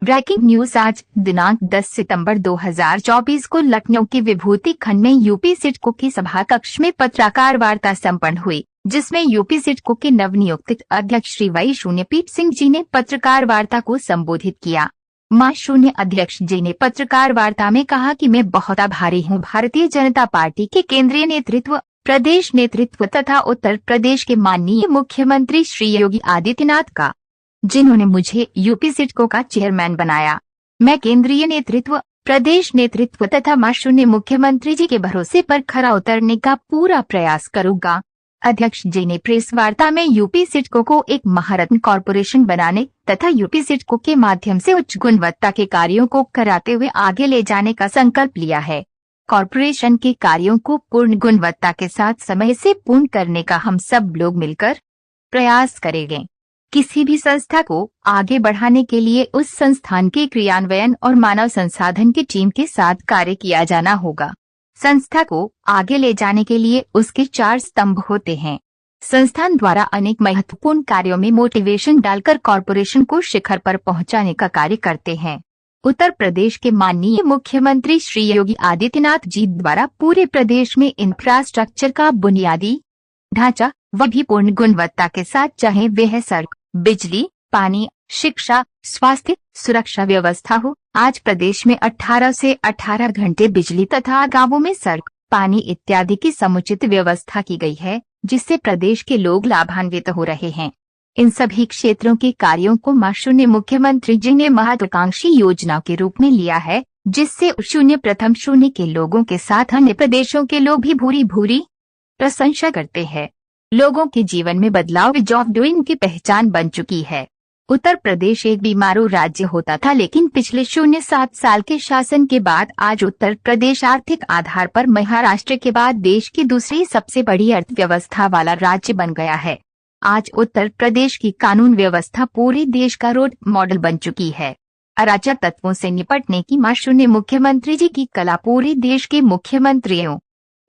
Breaking news. आज दिनांक 10 सितंबर 2024 को लखनऊ के विभूति खंड में यूपी सिडको की सभा कक्ष में पत्रकार वार्ता संपन्न हुई, जिसमें यूपी सिडको के नवनियुक्त अध्यक्ष श्री वाई शून्यपीठ सिंह जी ने पत्रकार वार्ता को संबोधित किया। मां शून्य अध्यक्ष जी ने पत्रकार वार्ता में कहा कि मैं बहुत आभारी हूं भारतीय जनता पार्टी के केंद्रीय नेतृत्व, प्रदेश नेतृत्व तथा उत्तर प्रदेश के माननीय मुख्यमंत्री श्री योगी आदित्यनाथ का, जिन्होंने मुझे यूपी सिडको का चेयरमैन बनाया। मैं केंद्रीय नेतृत्व, प्रदेश नेतृत्व तथा मां शून्य मुख्यमंत्री जी के भरोसे पर खरा उतरने का पूरा प्रयास करूंगा। अध्यक्ष जी ने प्रेस वार्ता में यूपी सिडको को एक महारत्न कॉरपोरेशन बनाने तथा यूपी सिडको के माध्यम से उच्च गुणवत्ता के कार्यों को कराते हुए आगे ले जाने का संकल्प लिया है। कॉरपोरेशन के कार्यों को पूर्ण गुणवत्ता के साथ समय से पूर्ण करने का हम सब लोग मिलकर प्रयास करेंगे। किसी भी संस्था को आगे बढ़ाने के लिए उस संस्थान के क्रियान्वयन और मानव संसाधन की टीम के साथ कार्य किया जाना होगा। संस्था को आगे ले जाने के लिए उसके 4 स्तंभ होते हैं। संस्थान द्वारा अनेक महत्वपूर्ण कार्यों में मोटिवेशन डालकर कॉरपोरेशन को शिखर पर पहुंचाने का कार्य करते हैं। उत्तर प्रदेश के माननीय मुख्यमंत्री श्री योगी आदित्यनाथ जी द्वारा पूरे प्रदेश में इंफ्रास्ट्रक्चर का बुनियादी ढांचा वह भी पूर्ण गुणवत्ता के साथ, चाहे वह सड़क, बिजली, पानी, शिक्षा, स्वास्थ्य, सुरक्षा व्यवस्था हो। आज प्रदेश में 18 से 18 घंटे बिजली तथा गांवों में सड़क, पानी इत्यादि की समुचित व्यवस्था की गई है, जिससे प्रदेश के लोग लाभान्वित हो रहे हैं। इन सभी क्षेत्रों के कार्यों को मां शून्य मुख्यमंत्री जी ने महत्वाकांक्षी योजना के रूप में लिया है, जिससे शून्य प्रथम शून्य के लोगों के साथ अन्य प्रदेशों के लोग भी भूरी भूरी प्रशंसा करते हैं। लोगों के जीवन में बदलाव इज ऑफ डूइंग की पहचान बन चुकी है। उत्तर प्रदेश एक बीमारू राज्य होता था, लेकिन पिछले 0.7 साल के शासन के बाद आज उत्तर प्रदेश आर्थिक आधार पर महाराष्ट्र के बाद देश की दूसरी सबसे बड़ी अर्थव्यवस्था वाला राज्य बन गया है। आज उत्तर प्रदेश की कानून व्यवस्था पूरे देश का रोल मॉडल बन चुकी है। अराजक तत्वों से निपटने की मां शून्य मुख्यमंत्री जी की कला पूरे देश के मुख्यमंत्रियों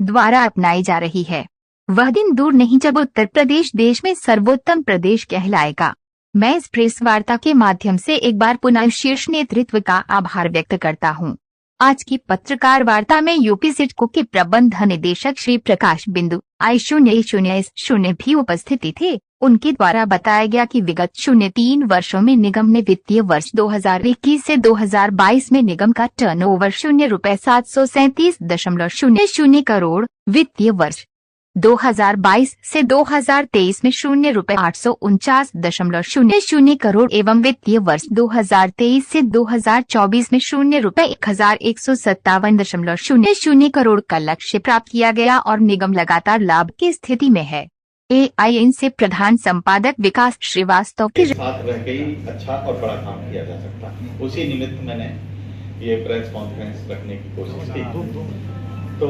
द्वारा अपनाई जा रही है। वह दिन दूर नहीं जब उत्तर प्रदेश देश में सर्वोत्तम प्रदेश कहलाएगा। मैं इस प्रेस वार्ता के माध्यम से एक बार पुनः शीर्ष नेतृत्व का आभार व्यक्त करता हूं। आज की पत्रकार वार्ता में यूपी सिडको के प्रबंध निदेशक श्री प्रकाश बिंदु I00S0 भी उपस्थिति थे। उनके द्वारा बताया गया कि विगत 03 वर्षों में निगम ने वित्तीय वर्ष 2021 से 2022 में निगम का टर्नओवर ₹737.00 करोड़, वित्तीय वर्ष 2022 से 2023 में ₹849.00 करोड़ एवं वित्तीय वर्ष 2023 से 2024 में ₹157.00 करोड़ का लक्ष्य प्राप्त किया गया और निगम लगातार लाभ की स्थिति में है। AIN से प्रधान संपादक विकास श्रीवास्तव के साथ रह के ही अच्छा और बड़ा काम किया जा सकता है। उसी निमित्त मैंने ये प्रेस कॉन्फ्रेंस रखने की कोशिश की। तो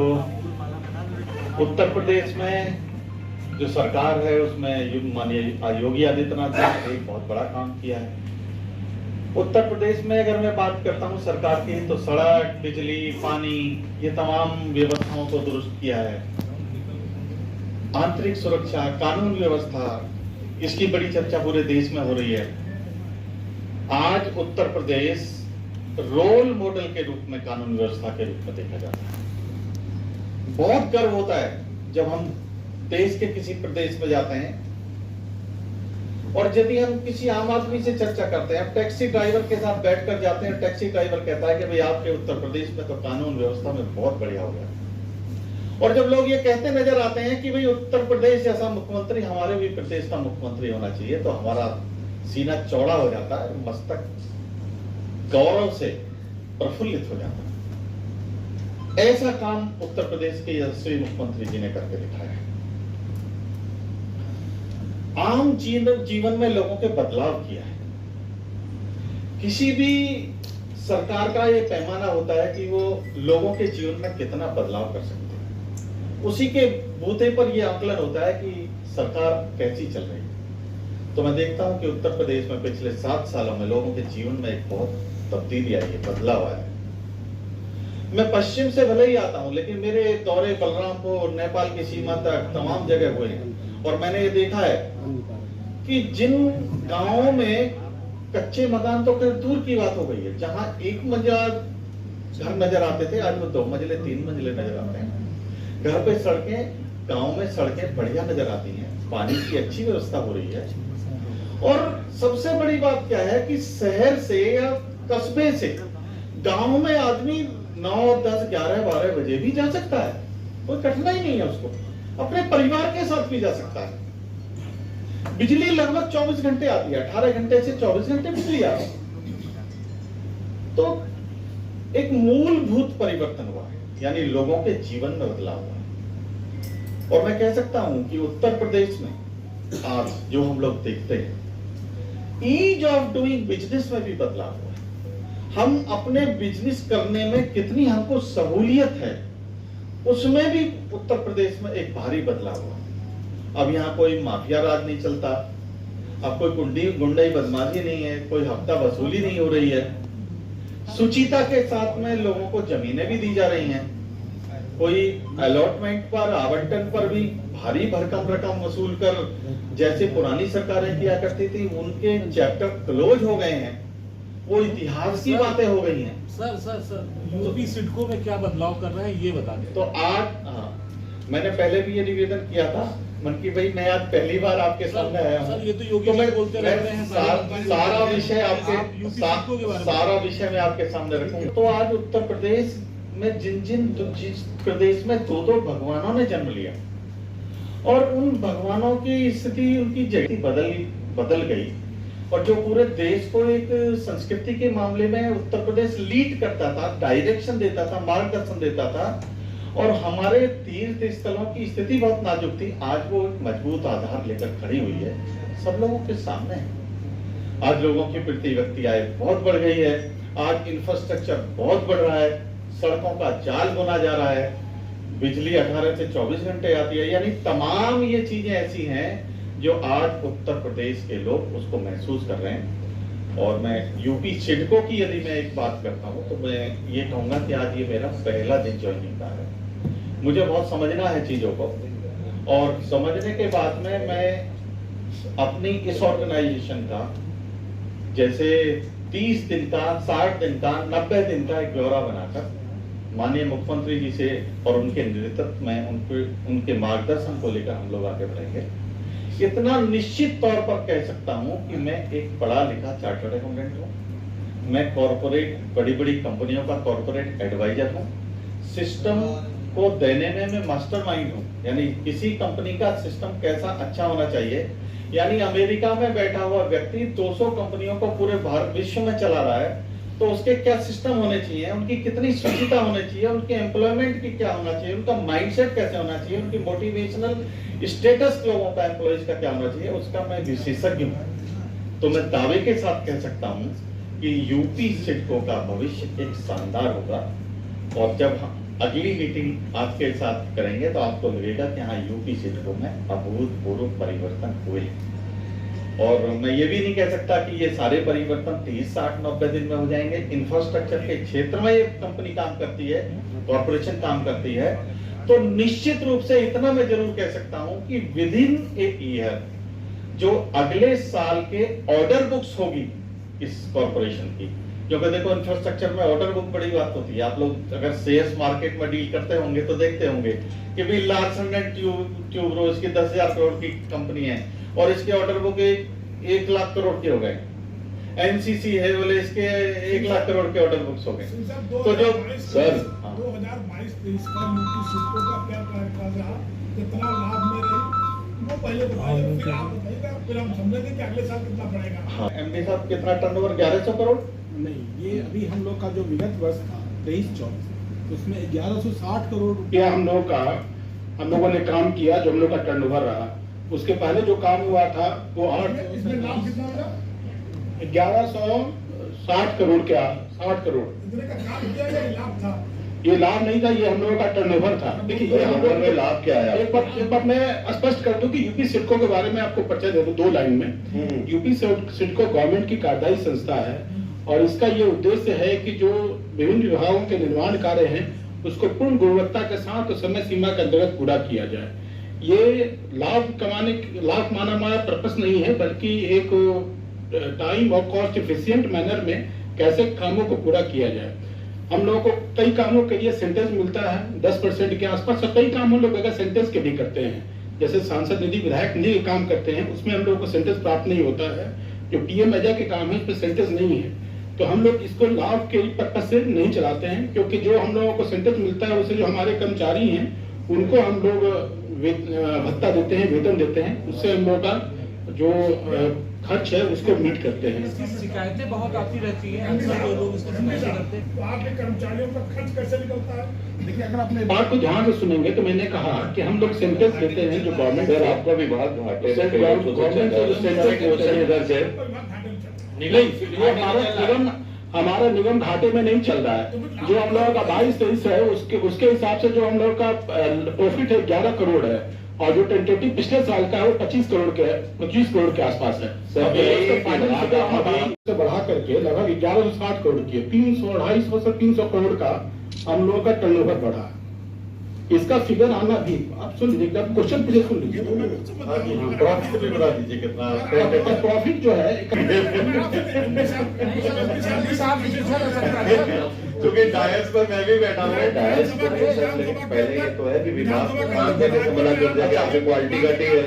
उत्तर प्रदेश में जो सरकार है उसमें माननीय योगी आदित्यनाथ जी ने एक बहुत बड़ा काम किया है। उत्तर प्रदेश में अगर मैं बात करता हूँ सरकार की, तो सड़क, बिजली, पानी, ये तमाम व्यवस्थाओं को दुरुस्त किया है। आंतरिक सुरक्षा, कानून व्यवस्था, इसकी बड़ी चर्चा पूरे देश में हो रही है। आज उत्तर प्रदेश रोल मॉडल के रूप में कानून व्यवस्था के रूप में देखा जाता है। बहुत गर्व होता है जब हम देश के किसी प्रदेश में जाते हैं और यदि हम किसी आम आदमी से चर्चा करते हैं, टैक्सी ड्राइवर के साथ बैठकर जाते हैं, टैक्सी ड्राइवर कहता है कि भाई आपके उत्तर प्रदेश में तो कानून व्यवस्था में बहुत बढ़िया हो गया। और जब लोग ये कहते नजर आते हैं कि भाई उत्तर प्रदेश जैसा मुख्यमंत्री हमारे भी प्रदेश का मुख्यमंत्री होना चाहिए, तो हमारा सीना चौड़ा हो जाता है, मस्तक गौरव से प्रफुल्लित हो जाता है। ऐसा काम उत्तर प्रदेश के यशस्वी मुख्यमंत्री जी ने करके दिखाया है। आम जीवन में लोगों के बदलाव किया है। किसी भी सरकार का ये पैमाना होता है कि वो लोगों के जीवन में कितना बदलाव कर सकते हैं। उसी के बूते पर यह आकलन होता है कि सरकार कैसी चल रही है। तो मैं देखता हूं कि उत्तर प्रदेश में पिछले 7 सालों में लोगों के जीवन में एक बहुत तब्दीली आई है, बदलाव आया है। मैं पश्चिम से भले ही आता हूं, लेकिन मेरे दौरे बलरामपुर, नेपाल की सीमा तक तमाम जगह हुए हैं और मैंने ये देखा है कि जिन गांवों में कच्चे मकान तो खैर दूर की बात हो गई है, जहां एक मंजिला घर नजर आते थे आज वो 2 मंजिले 3 मंजिले नजर आते हैं। घर पे सड़कें, गांव में सड़कें बढ़िया नजर आती हैं, पानी की अच्छी व्यवस्था हो रही है। और सबसे बड़ी बात क्या है कि शहर से या कस्बे से गांव में आदमी 9, 10, 11, 12 बजे भी जा सकता है, कोई कठिनाई नहीं है उसको, अपने परिवार के साथ भी जा सकता है। बिजली लगभग 24 घंटे आती है, 18 घंटे से 24 घंटे बिजली आती है। तो एक मूलभूत परिवर्तन हुआ है, यानी लोगों के जीवन में बदलाव हुआ है। और मैं कह सकता हूं कि उत्तर प्रदेश में आज जो हम लोग देखते हैं, ईज ऑफ डूइंग बिजनेस में भी बदलाव हुआ है। हम अपने बिजनेस करने में कितनी हमको सहूलियत है, उसमें भी उत्तर प्रदेश में एक भारी बदलाव हुआ है। अब यहाँ कोई माफिया राज नहीं चलता, अब कोई गुंडई बदमाशी नहीं है, कोई हफ्ता वसूली नहीं हो रही है। सुचिता के साथ में लोगों को जमीनें भी दी जा रही हैं। कोई अलॉटमेंट पर, आवंटन पर भी भारी भरकम रकम वसूल कर, जैसे पुरानी सरकारें किया करती थी, उनके चैप्टर क्लोज हो गए हैं, वो इतिहास की बातें हो गई हैं। सर यूपी सिडको में क्या बदलाव कर रहे हैं ये बता दें। तो आज मैंने पहले भी ये निवेदन किया था मन की भाई, मैं आज पहली बार आपके सामने आया हूँ। सर ये तो योगी जी बोलते रहते हैं, सारा विषय मैं आपके सामने रखूंगा। तो आज उत्तर प्रदेश में जिस प्रदेश में 2 भगवानों ने जन्म लिया और उन भगवानों की स्थिति, उनकी जगह बदल गई, और जो पूरे देश को एक संस्कृति के मामले में उत्तर प्रदेश लीड करता था, डायरेक्शन देता था, मार्गदर्शन देता था, और हमारे तीर्थ स्थलों की स्थिति बहुत नाजुक थी, आज वो एक मजबूत आधार लेकर खड़ी हुई है, सब लोगों के सामने है। आज लोगों की प्रति आय बहुत बढ़ गई है, आज इंफ्रास्ट्रक्चर बहुत बढ़ रहा है, सड़कों का जाल बुना जा रहा है, बिजली 18 से 24 घंटे आती है, यानी तमाम ये चीजें ऐसी हैं जो आज उत्तर प्रदेश के लोग उसको महसूस कर रहे हैं। और मैं यूपी सिडको की यदि मैं एक बात करता हूं तो मैं ये कहूंगा कि आज ये मेरा पहला दिन ज्वाइनिंग का है। मुझे बहुत समझना है चीजों को, और समझने के बाद में मैं अपनी इस ऑर्गेनाइजेशन का जैसे 30 दिन का, 60 दिन का, 90 दिन का एक ब्यौरा बनाकर माननीय मुख्यमंत्री जी से और उनके नेतृत्व में उनके मार्गदर्शन को लेकर हम लोग आगे बढ़ेंगे। इतना निश्चित तौर पर कह सकता हूं कि मैं एक पढ़ा लिखा चार्टर्ड अकाउंटेंट हूं, मैं कॉर्पोरेट बड़ी कंपनियों का कॉर्पोरेट एडवाइजर हूं, सिस्टम को देने में मैं मास्टरमाइंड हूं, यानी किसी कंपनी का सिस्टम कैसा अच्छा होना चाहिए, यानी अमेरिका में बैठा हुआ व्यक्ति 200 कंपनियों को पूरे भारत विश्व में चला रहा है, तो उसके क्या सिस्टम होने चाहिए, उनकी कितनी सुचिता होनी चाहिए, उनके एम्प्लॉयमेंट की क्या होना चाहिए, उनका माइंडसेट कैसे होना चाहिए, उनकी मोटिवेशनल स्टेटस लोगों का, एम्प्लॉइज का क्या होना चाहिए, उसका मैं विशेषज्ञ हूं। तो मैं दावे के साथ कह सकता हूं कि यूपी सिडको का भविष्य एक शानदार होगा, और जब हम अगली मीटिंग आपके साथ करेंगे तो आपको लगेगा कि हाँ, यूपी सिडको में अभूतपूर्व परिवर्तन हुए। और मैं ये भी नहीं कह सकता कि ये सारे परिवर्तन 30, 60, 90 दिन में हो जाएंगे। इंफ्रास्ट्रक्चर के क्षेत्र में ये कंपनी काम करती है, कॉर्पोरेशन काम करती है, तो निश्चित रूप से इतना मैं जरूर कह सकता हूं कि विद इन ए ईयर जो अगले साल के ऑर्डर बुक्स होगी इस कॉर्पोरेशन की, क्योंकि देखो इंफ्रास्ट्रक्चर में ऑर्डर बुक बड़ी बात होती है। आप लोग अगर शेयर्स मार्केट में डील करते होंगे तो देखते होंगे कि भाई लार्सन एंड ट्यूब्रो इसकी 10,000 करोड़ की कंपनी है और इसके ऑर्डर बुक 1 लाख करोड़ के हो गए। एनसीसी है बोले इसके 1 लाख करोड़ के ऑर्डर बुक्स हो गए। तो जो सर 2022-23 का यूपी सिडको का क्या कार्यकाल रहा, कितना लाभ में रही, वो पहले बताइए, फिर आप बताइएगा, फिर हम समझेंगे कि अगले साल कितना पड़ेगा। हाँ, एमडी साहब कितना टर्नओवर? 1100 करोड़ नहीं, ये अभी हम लोग का जो विगत वर्ष था 23-24 उसमें 1160 करोड़ रुपया हम लोगों ने काम किया, जो हम लोग का टर्नओवर रहा। उसके पहले जो काम हुआ था वो इसमें लाभ कितना होगा? 1160 करोड़ क्या 60 करोड़ इतने का काम किया या लाभ था? ये लाभ नहीं था, ये हम लोगों का टर्नओवर था। देखिए ये हम लोग में लाभ क्या है? एक बार मैं स्पष्ट कर दूं कि यूपी सिडको के बारे में आपको परिचय दे दूं 2 लाइन में। यूपी सिडको गवर्नमेंट की कार्यदायी संस्था है और इसका ये उद्देश्य है कि जो विभिन्न विभागों के निर्माण कार्य हैं उसको पूर्ण गुणवत्ता के साथ और समय सीमा के अंतर्गत पूरा किया जाए। ये लाभ माना पर्पस नहीं है, बल्कि एक टाइम और कॉस्ट इफिशिएंट मैनर में कैसे कामों को पूरा किया जाए। हम लोगों को कई कामों के लिए सेंटेंस मिलता है 10% के आसपास, तो कई काम हम लोग अगर सेंटेंस के भी करते हैं, जैसे सांसद निधि, विधायक निधि के काम करते हैं, उसमें हम लोग को सेंटेंस प्राप्त नहीं होता है। जो पीएम अजय के काम है उसमें सेंटेंस नहीं है, तो हम लोग इसको लाभ के पर्पज से नहीं चलाते हैं, क्योंकि जो हम लोगों को सेंटेंस मिलता है उससे जो हमारे कर्मचारी हैं उनको हम लोग भत्ता देते हैं, वेतन देते हैं, उससे हम लोग का जो खर्च है उसको मीट करते हैं। इसकी शिकायतें बहुत आती रहती हैं, अक्सर लोग इसको शिकायत करते हैं। तो आपके कर्मचारियों का खर्च कैसे निकलता है? देखिए, अगर अपने बात को ध्यान से सुनेंगे तो मैंने कहा कि हम लोग सेंटेंस देते हैं जो गवर्नमेंट सर आपका विभाग घाटे में गवर्नमेंट से जो सेंटेंस इधर से नहीं, हमारा निगम घाटे में नहीं चल रहा है। जो हम लोगों का 22-23 है उसके हिसाब से जो हम लोग का प्रॉफिट है 11 करोड़ है, और जो टेंटेटिव पिछले साल का है वो 25 करोड़ के आसपास है। फाइनल से बढ़ा करके लगभग 1160 करोड़ की 300-250 से 300 करोड़ का हम लोगों का टर्नओवर बढ़ा है। इसका फिगर आना भी आप सुन लीजिए, आप क्वेश्चन पूछे सुन लीजिए। प्रॉफिट भी बता दीजिए कितना प्रॉफिट जो है क्योंकि डायस पर मैं भी बैठा हूँ। डायस पर नहीं सर, लेकिन पहले ये तो है कि विभाग को काम करने से मना कर दिया कि आपकी क्वालिटी घटी है।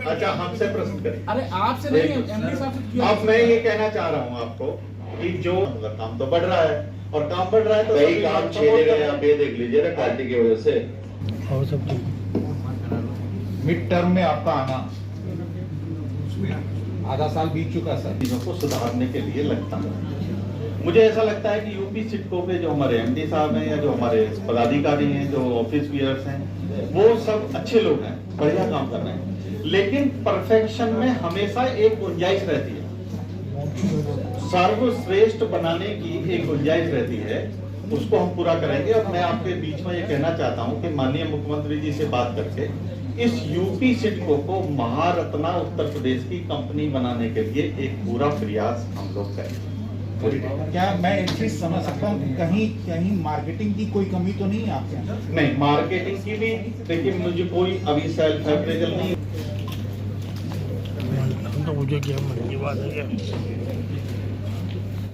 अच्छा, हमसे प्रश्न करिए। अरे आपसे नहीं, एमडी साहब से किया। अब मैं ये कहना चाह रहा हूँ आपको कि जो काम तो बढ़ रहा है, और काम बढ़ रहा है तो कई काम छेड़े गए, आप ये देख लीजिए ना क्वालिटी की वजह से। मिड टर्म में आपका आना, आधा साल बीत चुका सर, चीजों को सुधारने के लिए लगता है। मुझे ऐसा लगता है कि यूपी सिडको पे जो हमारे एमडी साहब हैं या जो हमारे पदाधिकारी हैं, जो ऑफिस वीयर्स हैं, वो सब अच्छे लोग हैं, बढ़िया काम कर रहे हैं, लेकिन परफेक्शन में हमेशा एक गुंजाइश रहती है। सर्वश्रेष्ठ बनाने की एक गुंजाइश रहती है, उसको हम पूरा करेंगे। और मैं आपके बीच में ये कहना चाहता हूं कि माननीय मुख्यमंत्री जी से बात करके इस यूपी सिडको को महारत्ना उत्तर प्रदेश की कंपनी बनाने के लिए एक पूरा प्रयास हम लोग करेंगे। क्या मैं एक चीज समझ सकता हूँ कि कहीं मार्केटिंग की कोई कमी तो नहीं है आपके यहाँ? नहीं, मार्केटिंग की भी देखिए, मुझे कोई अभी सेल्फ अप्रेजल नहीं। तो मुझे क्या मन की बात है क्या?